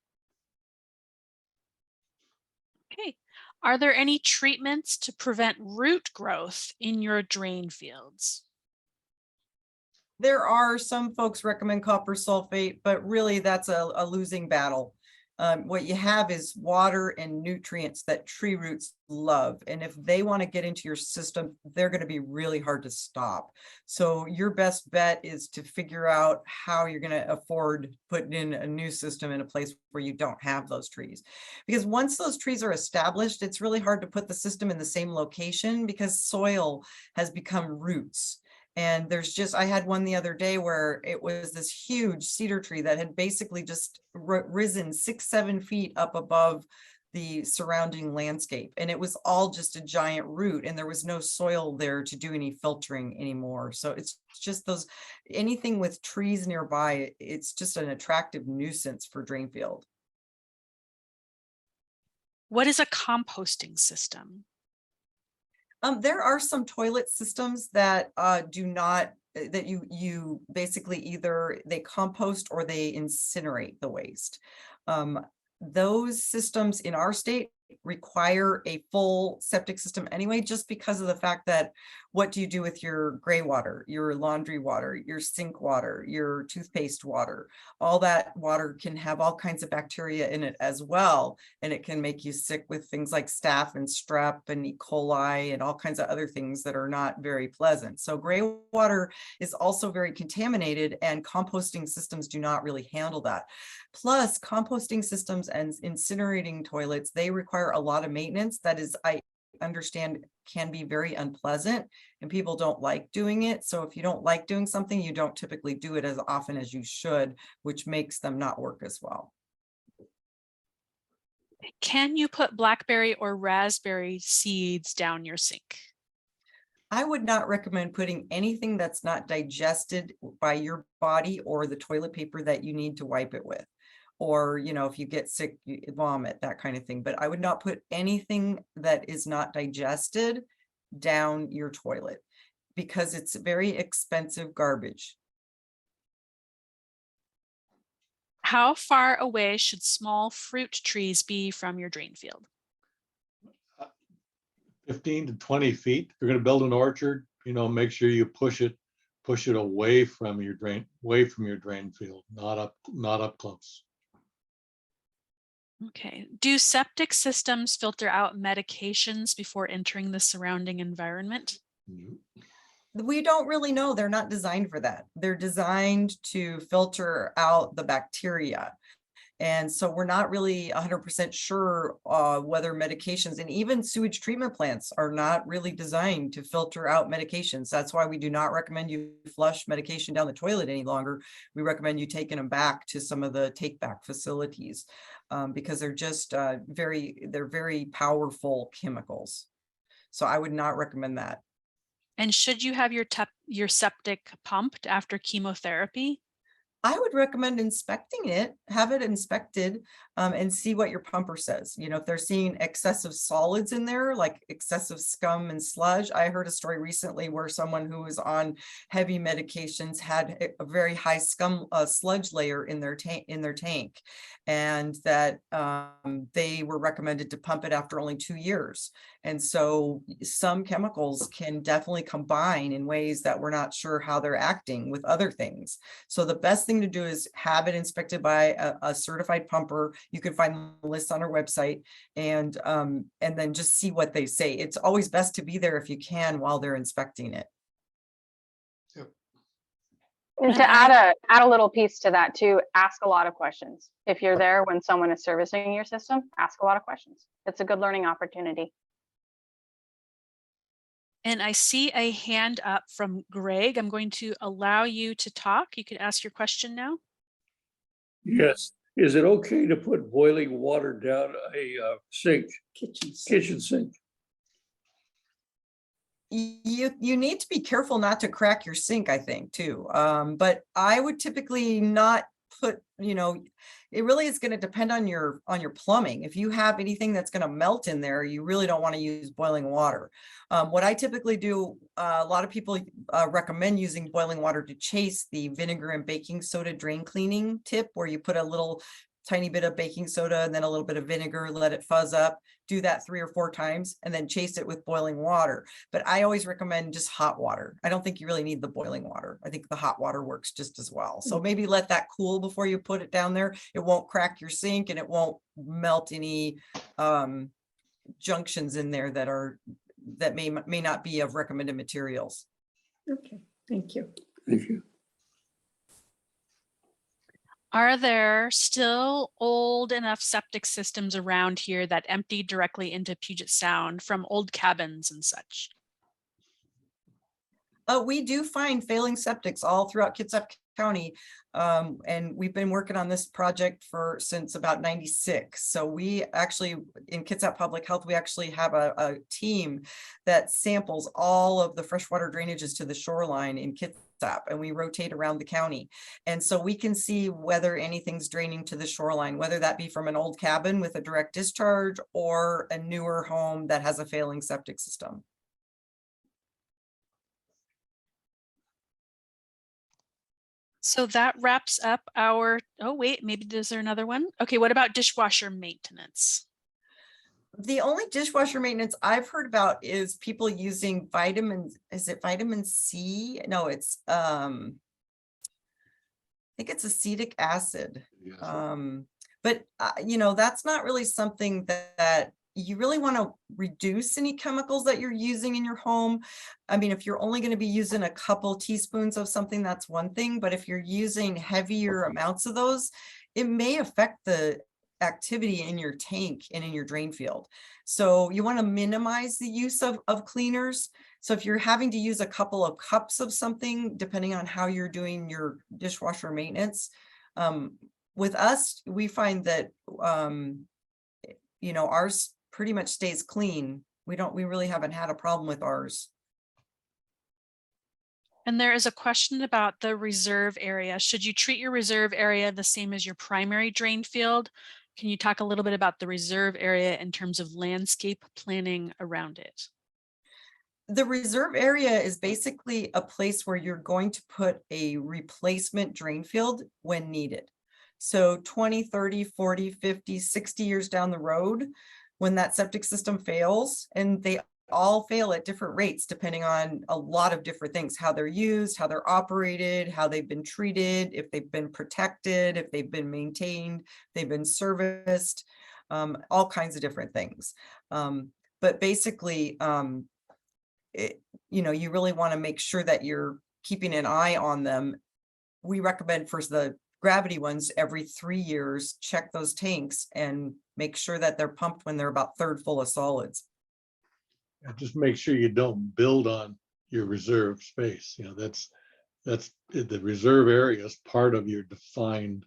Okay. Are there any treatments to prevent root growth in your drain fields? There are some folks recommend copper sulfate, but really that's a losing battle. What you have is water and nutrients that tree roots love. And if they want to get into your system, they're going to be really hard to stop. So your best bet is to figure out how you're going to afford putting in a new system in a place where you don't have those trees. Because once those trees are established, it's really hard to put the system in the same location because soil has become roots. And I had one the other day where it was this huge cedar tree that had basically just risen 6-7 feet up above the surrounding landscape. And it was all just a giant root, and there was no soil there to do any filtering anymore. So it's just anything with trees nearby, it's just an attractive nuisance for drain field. What is a composting system? There are some toilet systems that do not, that you basically either they compost or they incinerate the waste. Those systems in our state require a full septic system anyway, just because of the fact that what do you do with your gray water, your laundry water, your sink water, your toothpaste water? All that water can have all kinds of bacteria in it as well, and it can make you sick with things like staph and strep and E. coli and all kinds of other things that are not very pleasant. So gray water is also very contaminated, and composting systems do not really handle that. Plus, composting systems and incinerating toilets, they require a lot of maintenance. That is, I understand, can be very unpleasant, and people don't like doing it. So if you don't like doing something, you don't typically do it as often as you should, which makes them not work as well. Can you put blackberry or raspberry seeds down your sink? I would not recommend putting anything that's not digested by your body or the toilet paper that you need to wipe it with. Or, if you get sick, you vomit, that kind of thing. But I would not put anything that is not digested down your toilet because it's very expensive garbage. How far away should small fruit trees be from your drain field? 15 to 20 feet. If you're going to build an orchard, make sure you push it away from your drain field, not up close. Okay. Do septic systems filter out medications before entering the surrounding environment? We don't really know. They're not designed for that. They're designed to filter out the bacteria. And so we're not really 100% sure whether medications and even sewage treatment plants are not really designed to filter out medications. That's why we do not recommend you flush medication down the toilet any longer. We recommend you taking them back to some of the take back facilities because they're just very powerful chemicals. So I would not recommend that. And should you have your septic pumped after chemotherapy? I would recommend inspecting it, have it inspected, and see what your pumper says. If they're seeing excessive solids in there, like excessive scum and sludge. I heard a story recently where someone who was on heavy medications had a very high scum sludge layer in their tank, and that they were recommended to pump it after only 2 years. And so some chemicals can definitely combine in ways that we're not sure how they're acting with other things. So the best thing to do is have it inspected by a certified pumper. You can find the list on our website, and then just see what they say. It's always best to be there if you can while they're inspecting it. And to add a little piece to that too, ask a lot of questions. If you're there when someone is servicing your system, ask a lot of questions. It's a good learning opportunity. And I see a hand up from Greg. I'm going to allow you to talk. You can ask your question now. Yes. Is it okay to put boiling water down a sink, kitchen sink? You need to be careful not to crack your sink, I think, too. But I would typically not put, it really is going to depend on your plumbing. If you have anything that's going to melt in there, you really don't want to use boiling water. What I typically do, a lot of people recommend using boiling water to chase the vinegar and baking soda drain cleaning tip, where you put a little tiny bit of baking soda and then a little bit of vinegar, let it fuzz up, do that 3 or 4 times, and then chase it with boiling water. But I always recommend just hot water. I don't think you really need the boiling water. I think the hot water works just as well. So maybe let that cool before you put it down there. It won't crack your sink and it won't melt any junctions in there that may not be of recommended materials. Okay, thank you. Thank you. Are there still old enough septic systems around here that empty directly into Puget Sound from old cabins and such? We do find failing septics all throughout Kitsap County. And we've been working on this project since about 96. So we actually, in Kitsap Public Health, we actually have a team that samples all of the freshwater drainages to the shoreline in Kitsap, and we rotate around the county. And so we can see whether anything's draining to the shoreline, whether that be from an old cabin with a direct discharge or a newer home that has a failing septic system. So that wraps up our, oh wait, maybe is there another one? Okay, what about dishwasher maintenance? The only dishwasher maintenance I've heard about is people using is it vitamin C? No, it's I think it's acetic acid. Yes. But that's not really something that you really want to reduce any chemicals that you're using in your home. I mean, if you're only going to be using a couple teaspoons of something, that's one thing. But if you're using heavier amounts of those, it may affect the activity in your tank and in your drain field. So you want to minimize the use of cleaners. So if you're having to use a couple of cups of something, depending on how you're doing your dishwasher maintenance, with us, we find that, ours pretty much stays clean. We really haven't had a problem with ours. And there is a question about the reserve area. Should you treat your reserve area the same as your primary drain field? Can you talk a little bit about the reserve area in terms of landscape planning around it? The reserve area is basically a place where you're going to put a replacement drain field when needed. So 20, 30, 40, 50, 60 years down the road, when that septic system fails, and they all fail at different rates, depending on a lot of different things, how they're used, how they're operated, how they've been treated, if they've been protected, if they've been maintained, they've been serviced, all kinds of different things. But basically, you really want to make sure that you're keeping an eye on them. We recommend for the gravity ones every 3 years, check those tanks and make sure that they're pumped when they're about third full of solids. Just make sure you don't build on your reserve space. That's the reserve area is part of your defined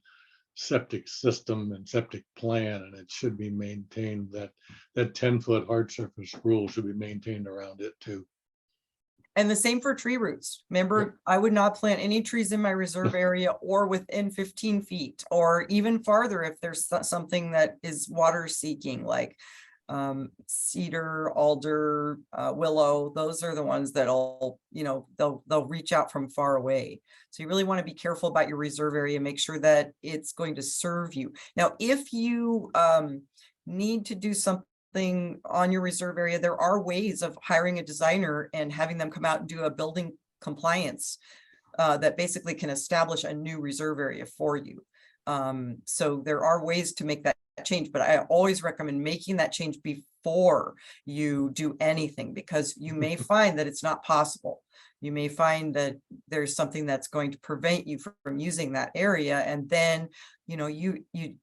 septic system and septic plan, and it should be maintained. That 10-foot hard surface rule should be maintained around it too. And the same for tree roots. Remember, I would not plant any trees in my reserve area or within 15 feet, or even farther if there's something that is water seeking, like cedar, alder, willow. Those are the ones that'll, they'll reach out from far away. So you really want to be careful about your reserve area, make sure that it's going to serve you. Now, if you need to do something on your reserve area, there are ways of hiring a designer and having them come out and do a building compliance that basically can establish a new reserve area for you. So there are ways to make that change, but I always recommend making that change before you do anything, because you may find that it's not possible. You may find that there's something that's going to prevent you from using that area. And then, you know,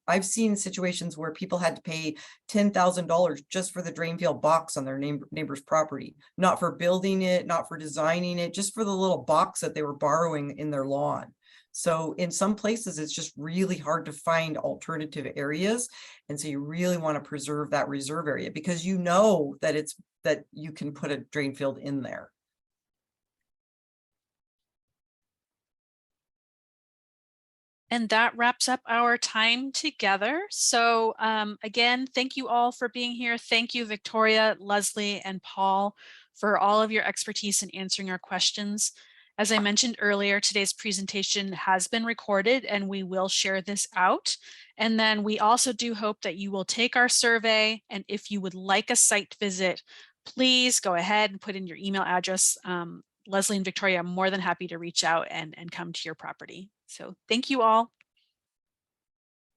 I've seen situations where people had to pay $10,000 just for the drain field box on their neighbor's property, not for building it, not for designing it, just for the little box that they were borrowing in their lawn. So in some places, it's just really hard to find alternative areas. And so you really want to preserve that reserve area because you know that that you can put a drain field in there. And that wraps up our time together. So again, thank you all for being here. Thank you, Victoria, Leslie, and Paul, for all of your expertise in answering our questions. As I mentioned earlier, today's presentation has been recorded and we will share this out. And then we also do hope that you will take our survey. And if you would like a site visit, please go ahead and put in your email address. Leslie and Victoria are more than happy to reach out and come to your property. So thank you all.